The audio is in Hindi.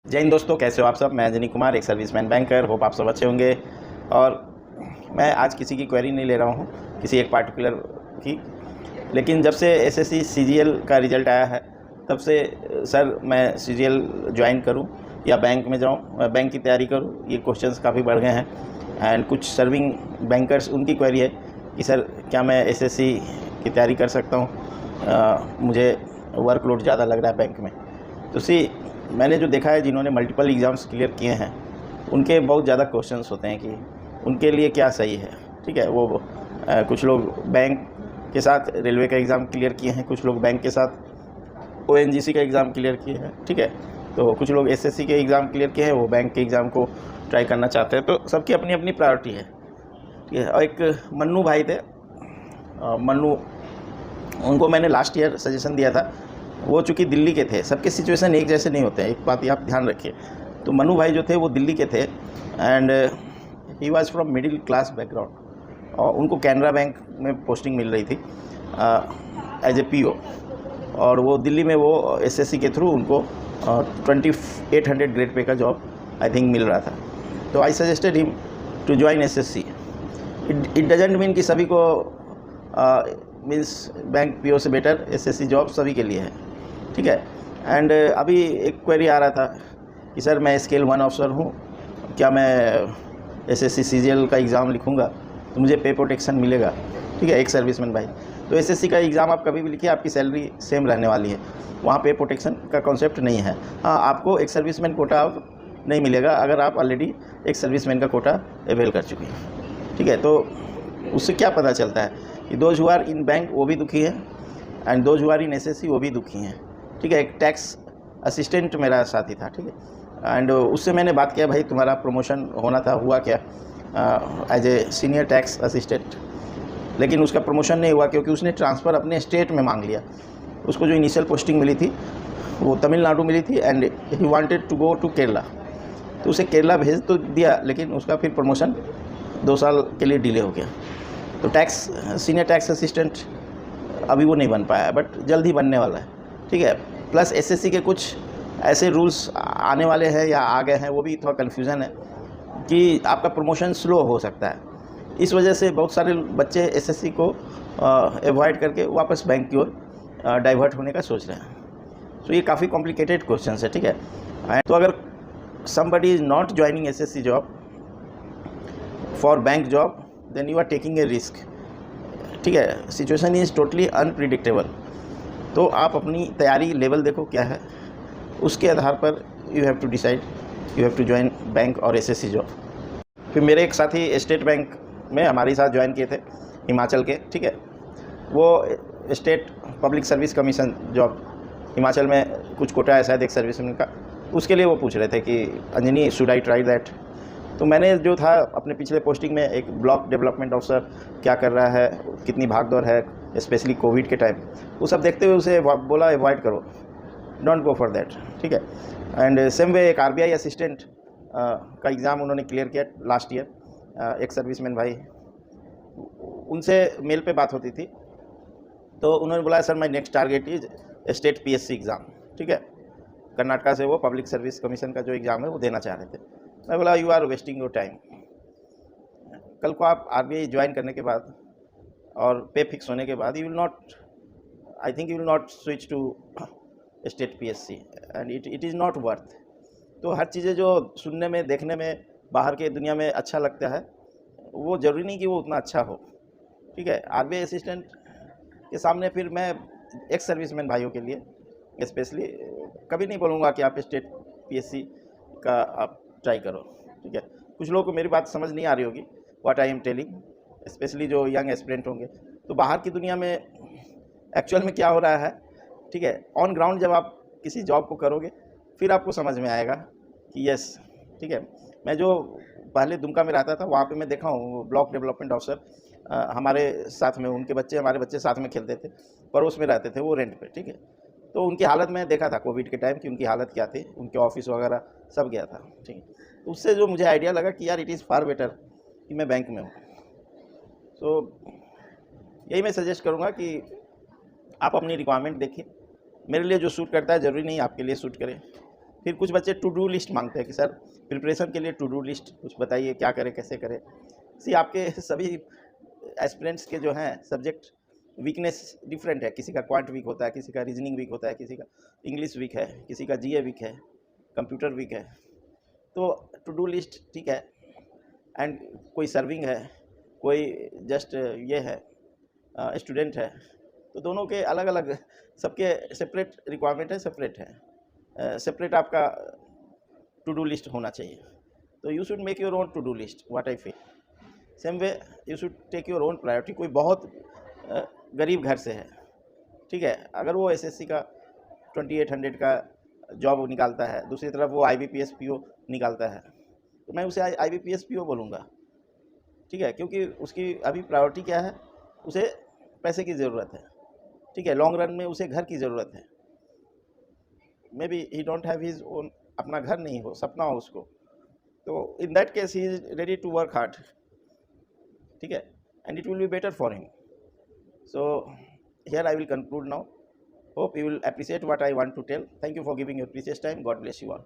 जय हिंद दोस्तों, कैसे हो आप सब। मैं अंजनी कुमार, एक सर्विसमैन बैंकर। होप आप सब अच्छे होंगे। और मैं आज किसी की क्वेरी नहीं ले रहा हूँ, किसी एक पार्टिकुलर की। लेकिन जब से एसएससी सीजीएल का रिज़ल्ट आया है तब से सर मैं सीजीएल ज्वाइन करूँ या बैंक में जाऊँ, बैंक की तैयारी करूँ, ये क्वेश्चंस काफ़ी बढ़ गए हैं। एंड कुछ सर्विंग बैंकर्स, उनकी क्वेरी है कि सर क्या मैं एसएससी की तैयारी कर सकता हूँ, मुझे वर्कलोड ज़्यादा लग रहा है बैंक में। तो मैंने जो देखा है, जिन्होंने मल्टीपल एग्ज़ाम्स क्लियर किए हैं, उनके बहुत ज़्यादा क्वेश्चंस होते हैं कि उनके लिए क्या सही है। ठीक है, वो कुछ लोग बैंक के साथ रेलवे का एग्ज़ाम क्लियर किए हैं, कुछ लोग बैंक के साथ ओएनजीसी का एग्ज़ाम क्लियर किए हैं। ठीक है, तो कुछ लोग एसएससी के एग्ज़ाम क्लियर किए हैं, वो बैंक के एग्ज़ाम को ट्राई करना चाहते हैं। तो सबकी अपनी अपनी प्रायोरिटी है। ठीक है, और एक मन्नू भाई थे, मन्नू, उनको मैंने लास्ट ईयर सजेशन दिया था। वो चूँकि दिल्ली के थे, सबके सिचुएशन एक जैसे नहीं होते हैं, एक बात ये आप ध्यान रखिए। तो मनु भाई जो थे वो दिल्ली के थे and he was from middle class background, और उनको कैनरा बैंक में पोस्टिंग मिल रही थी एज ए पीओ। और वो दिल्ली में वो एसएससी के थ्रू उनको 2800 ग्रेड पे का जॉब आई थिंक मिल रहा था। तो I suggested him to join SSC. It doesn't mean कि सभी को मीन्स बैंक पीओ से बेटर एसएससी जॉब सभी के लिए है। ठीक है, एंड अभी एक क्वेरी आ रहा था कि सर मैं स्केल 1 ऑफिसर हूँ, क्या मैं एसएससी सीजीएल का एग्ज़ाम लिखूँगा तो मुझे पे प्रोटेक्शन मिलेगा। ठीक है, एक सर्विसमैन भाई। तो एसएससी का एग्ज़ाम आप कभी भी लिखिए, आपकी सैलरी सेम रहने वाली है, वहाँ पे प्रोटेक्शन का कॉन्सेप्ट नहीं है। हाँ, आपको एक सर्विसमैन कोटा नहीं मिलेगा अगर आप ऑलरेडी एक सर्विसमैन का कोटा अवेल कर चुके हैं। ठीक है, तो उससे क्या पता चलता है कि those who are in bank वो भी दुखी है and those who are in SSC वो भी दुखी हैं। ठीक है, एक टैक्स असिस्टेंट मेरा साथी था। ठीक है, एंड उससे मैंने बात किया, भाई तुम्हारा प्रमोशन होना था, हुआ क्या as a senior tax assistant. लेकिन उसका प्रमोशन नहीं हुआ क्योंकि उसने ट्रांसफ़र अपने स्टेट में मांग लिया। उसको जो इनिशियल पोस्टिंग मिली थी वो तमिलनाडु मिली थी and he wanted to go to Kerala. तो उसे केरला भेज तो दिया, लेकिन उसका फिर प्रमोशन 2 साल के लिए डिले हो गया। तो सीनियर टैक्स असिस्टेंट अभी वो नहीं बन पाया है, बट जल्द ही बनने वाला है। ठीक है, प्लस एसएससी के कुछ ऐसे रूल्स आने वाले हैं या आ गए हैं, वो भी थोड़ा कन्फ्यूज़न है कि आपका प्रमोशन स्लो हो सकता है। इस वजह से बहुत सारे बच्चे एसएससी को अवॉइड करके वापस बैंक की ओर डाइवर्ट होने का सोच रहे हैं। तो ये काफ़ी कॉम्प्लिकेटेड क्वेश्चन है। ठीक है, तो अगर somebody is not joining SSC job for bank job, then you are taking a risk. ठीक है, सिचुएशन इज़ टोटली अनप्रिडिक्टेबल। तो आप अपनी तैयारी लेवल देखो क्या है, उसके आधार पर you have to decide, you have to join bank और एसएससी जॉब। फिर मेरे एक साथी स्टेट बैंक में हमारे साथ ज्वाइन किए थे, हिमाचल के। ठीक है, वो state public service commission job, Himachal में कुछ कोटा है शायद एक सर्विसमैन का, उसके लिए वो पूछ रहे थे कि Anjani should I try that. तो मैंने जो था अपने पिछले पोस्टिंग में एक ब्लॉक डेवलपमेंट ऑफिसर क्या कर रहा है, कितनी भागदौड़ है, स्पेशली कोविड के टाइम, वो सब देखते हुए उसे बोला अवॉइड करो, डोंट गो फॉर दैट। ठीक है, एंड सेम वे एक आरबीआई असिस्टेंट का एग्ज़ाम उन्होंने क्लियर किया लास्ट ईयर, एक सर्विसमैन भाई, उनसे मेल पे बात होती थी। तो उन्होंने बोला sir my next target is state PSC exam. ठीक है, कर्नाटका से वो पब्लिक सर्विस कमीशन का जो एग्ज़ाम है वो देना चाह रहे थे। मैं बोला you are wasting your time. कल को आप आरबीआई ज्वाइन करने के बाद और पे फिक्स होने के बाद you will not, I think you will not switch to state PSC and it is not worth. तो हर चीज़ें जो सुनने में, देखने में, बाहर के दुनिया में अच्छा लगता है, वो ज़रूरी नहीं कि वो उतना अच्छा हो। ठीक है, आरबीआई असिस्टेंट के सामने फिर मैं एक्स सर्विसमैन भाइयों के लिए स्पेशली कभी नहीं बोलूँगा कि आप स्टेट पीएससी का आप ट्राई करो। ठीक है, कुछ लोगों को मेरी बात समझ नहीं आ रही होगी, what I am telling, specially जो यंग एस्पिरेंट होंगे। तो बाहर की दुनिया में एक्चुअल में क्या हो रहा है, ठीक है, ऑन ग्राउंड जब आप किसी जॉब को करोगे फिर आपको समझ में आएगा कि यस। ठीक है, मैं जो पहले दुमका में रहता था वहाँ पे मैं देखा हूँ ब्लॉक डेवलपमेंट ऑफिसर हमारे साथ में, उनके बच्चे हमारे बच्चे साथ में खेलते थे, पड़ोस में रहते थे वो रेंट पे। ठीक है, तो उनकी हालत मैं देखा था कोविड के टाइम कि उनकी हालत क्या थी, उनके ऑफिस वगैरह सब गया था। ठीक है, तो उससे जो मुझे आइडिया लगा कि यार इट इज़ फार बेटर कि मैं बैंक में हूँ। तो यही मैं सजेस्ट करूँगा कि आप अपनी रिक्वायरमेंट देखिए, मेरे लिए जो सूट करता है ज़रूरी नहीं आपके लिए सूट करे। फिर कुछ बच्चे टू डू लिस्ट मांगते हैं कि सर प्रिपरेशन के लिए टू डू लिस्ट कुछ बताइए, क्या करें कैसे करें। सी आपके सभी एस्पिरेंट्स के जो हैं सब्जेक्ट वीकनेस डिफरेंट है, किसी का क्वांट वीक होता है, किसी का रीजनिंग वीक होता है, किसी का इंग्लिश वीक है, किसी का जीए वीक है, कंप्यूटर वीक है। तो टू डू लिस्ट ठीक है, एंड कोई सर्विंग है, कोई जस्ट ये है स्टूडेंट है, तो दोनों के अलग अलग, सबके सेपरेट रिक्वायरमेंट है, सेपरेट है, सेपरेट आपका टू डू लिस्ट होना चाहिए। तो you should make your own to do list, what I feel. Same way you should take your own priority. कोई बहुत गरीब घर से है, ठीक है, अगर वो एसएससी का 2800 का जॉब निकालता है, दूसरी तरफ वो IBPS PO निकालता है, तो मैं उसे IBPS PO बोलूँगा, ठीक है, क्योंकि उसकी अभी प्रायोरिटी क्या है, उसे पैसे की ज़रूरत है, ठीक है, लॉन्ग रन में उसे घर की ज़रूरत है। May be he don't have his own, अपना घर नहीं हो, सपना हो उसको, तो in that case he is ready to work hard, ठीक है, and it will be better for him. So here I will conclude now. Hope you will appreciate what I want to tell. Thank you for giving your precious time. God bless you all.